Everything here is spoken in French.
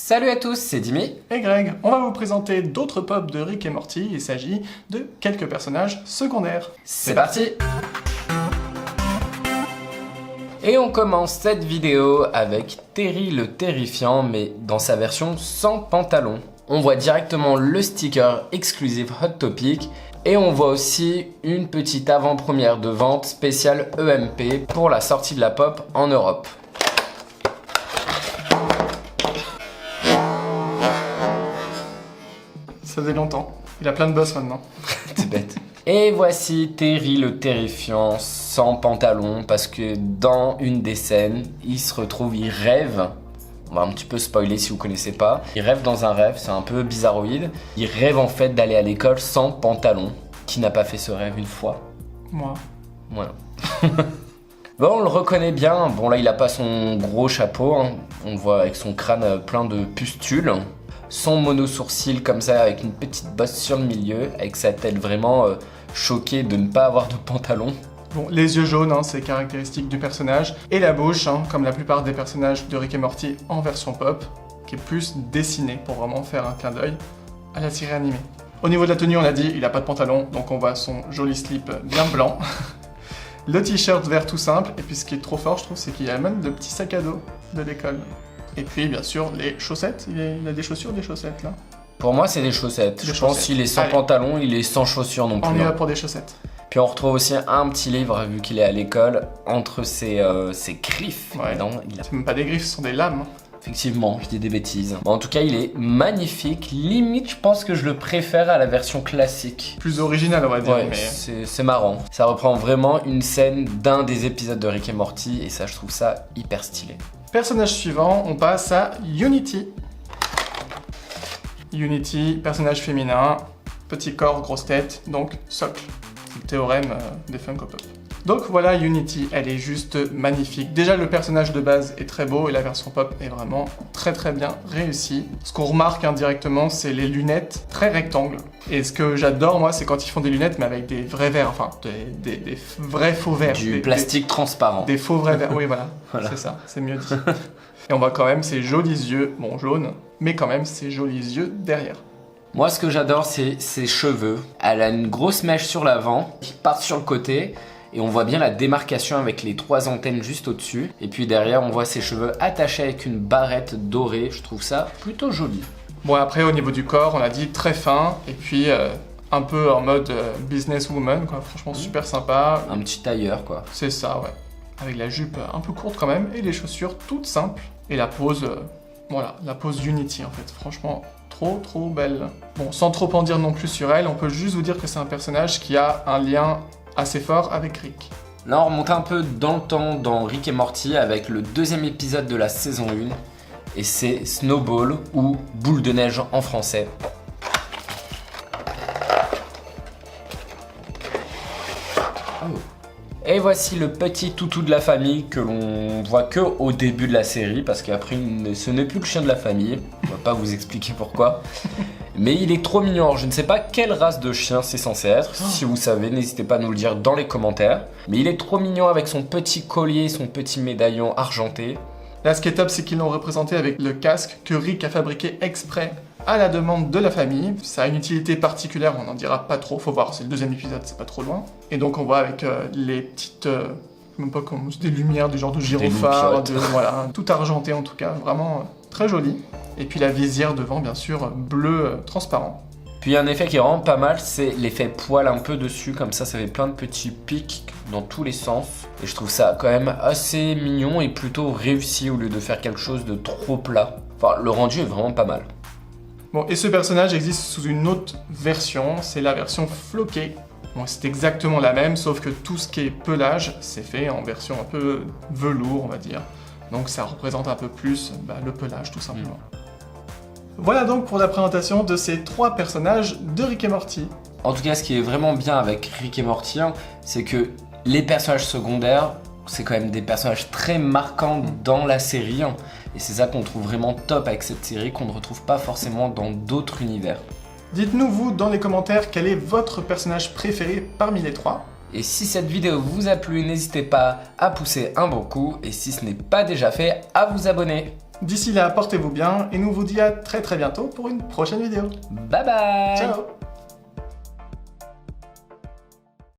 Salut à tous, c'est Dimi et Greg. On va vous présenter d'autres pop de Rick et Morty. Il s'agit de quelques personnages secondaires. C'est parti. Et on commence cette vidéo avec Terry le Terrifiant, mais dans sa version sans pantalon. On voit directement le sticker exclusive Hot Topic et on voit aussi une petite avant-première de vente spéciale EMP pour la sortie de la pop en Europe. Ça faisait longtemps. Il a plein de boss maintenant. C'est bête. Et voici Terry le Terrifiant sans pantalon parce que dans une des scènes, il se retrouve, il rêve. On va un petit peu spoiler si vous connaissez pas. Il rêve dans un rêve, c'est un peu bizarroïde. Il rêve en fait d'aller à l'école sans pantalon. Qui n'a pas fait ce rêve une fois? Moi. Voilà. Bon, on le reconnaît bien. Bon, là, il a pas son gros chapeau. Hein. On le voit avec son crâne plein de pustules. Son mono-sourcil comme ça, avec une petite bosse sur le milieu. Avec sa tête vraiment choquée de ne pas avoir de pantalon. Bon, les yeux jaunes, hein, c'est caractéristique du personnage. Et la bouche, hein, comme la plupart des personnages de Rick et Morty en version pop, qui est plus dessinée pour vraiment faire un clin d'œil à la série animée. Au niveau de la tenue, on a dit, il a pas de pantalon, donc on voit son joli slip bien blanc. Le t-shirt vert tout simple, et puis ce qui est trop fort, je trouve, c'est qu'il y a même le petit sac à dos de l'école. Et puis, bien sûr, les chaussettes. Il a des chaussures, des chaussettes, là. Pour moi, c'est des chaussettes. Je pense qu'il est sans pantalon, il est sans chaussures non plus. On y va pour des chaussettes. Puis on retrouve aussi un petit livre, vu qu'il est à l'école, entre ses griffes. Ouais. C'est même pas des griffes, ce sont des lames. Effectivement, je dis des bêtises. Bon, en tout cas, il est magnifique. Limite, je pense que je le préfère à la version classique. Plus original, on va dire. Ouais, mais... c'est marrant. Ça reprend vraiment une scène d'un des épisodes de Rick et Morty, et ça, je trouve ça hyper stylé. Personnage suivant, on passe à Unity. Unity, personnage féminin, petit corps, grosse tête, donc socle. C'est le théorème des Funko Pop. Donc voilà Unity, elle est juste magnifique. Déjà le personnage de base est très beau et la version pop est vraiment très bien réussie. Ce qu'on remarque indirectement, c'est les lunettes très rectangles. Et ce que j'adore moi, c'est quand ils font des lunettes mais avec des vrais verres, enfin des vrais faux verres. Du plastique transparent. Des faux vrais verres, oui voilà. C'est ça, c'est mieux dit. Et on voit quand même ses jolis yeux, bon jaunes, mais quand même ses jolis yeux derrière. Moi, ce que j'adore, c'est ses cheveux. Elle a une grosse mèche sur l'avant qui part sur le côté. Et on voit bien la démarcation avec les 3 antennes juste au-dessus. Et puis derrière, on voit ses cheveux attachés avec une barrette dorée. Je trouve ça plutôt joli. Bon, après, au niveau du corps, on a dit très fin. Et puis, un peu en mode businesswoman, quoi. Franchement, super sympa. Un petit tailleur, quoi. C'est ça, ouais. Avec la jupe un peu courte quand même. Et les chaussures toutes simples. Et la pose, voilà, la pose Unity, en fait. Franchement, trop belle. Bon, sans trop en dire non plus sur elle, on peut juste vous dire que c'est un personnage qui a un lien assez fort avec Rick. Là, on remonte un peu dans le temps dans Rick et Morty avec le 2e épisode de la saison 1. Et c'est Snowball, ou Boule de neige en français. Oh. Et voici le petit toutou de la famille que l'on voit que au début de la série, parce qu'après, ce n'est plus le chien de la famille. On va pas vous expliquer pourquoi. Mais il est trop mignon. Alors, je ne sais pas quelle race de chien c'est censé être. Si vous savez, n'hésitez pas à nous le dire dans les commentaires. Mais il est trop mignon avec son petit collier, son petit médaillon argenté. Là, ce qui est top, c'est qu'ils l'ont représenté avec le casque que Rick a fabriqué exprès à la demande de la famille. Ça a une utilité particulière, on n'en dira pas trop. Faut voir, c'est le 2e épisode, c'est pas trop loin. Et donc, on voit avec les petites... même pas comme des lumières du genre de gyrophare, voilà, tout argenté en tout cas, vraiment très joli. Et puis la visière devant, bien sûr, bleu transparent. Puis un effet qui est vraiment pas mal, c'est l'effet poil un peu dessus, comme ça fait plein de petits pics dans tous les sens. Et je trouve ça quand même assez mignon et plutôt réussi au lieu de faire quelque chose de trop plat. Enfin, le rendu est vraiment pas mal. Bon, et ce personnage existe sous une autre version, c'est la version floquée. Bon, c'est exactement la même, sauf que tout ce qui est pelage, c'est fait en version un peu velours, on va dire. Donc ça représente un peu plus le pelage, tout simplement. Voilà donc pour la présentation de ces 3 personnages de Rick et Morty. En tout cas, ce qui est vraiment bien avec Rick et Morty, c'est que les personnages secondaires, c'est quand même des personnages très marquants dans la série. Et c'est ça qu'on trouve vraiment top avec cette série, qu'on ne retrouve pas forcément dans d'autres univers. Dites-nous vous dans les commentaires quel est votre personnage préféré parmi les 3. Et si cette vidéo vous a plu, n'hésitez pas à pousser un bon coup. Et si ce n'est pas déjà fait, à vous abonner. D'ici là, portez-vous bien et nous vous dit à très bientôt pour une prochaine vidéo. Bye bye. Ciao.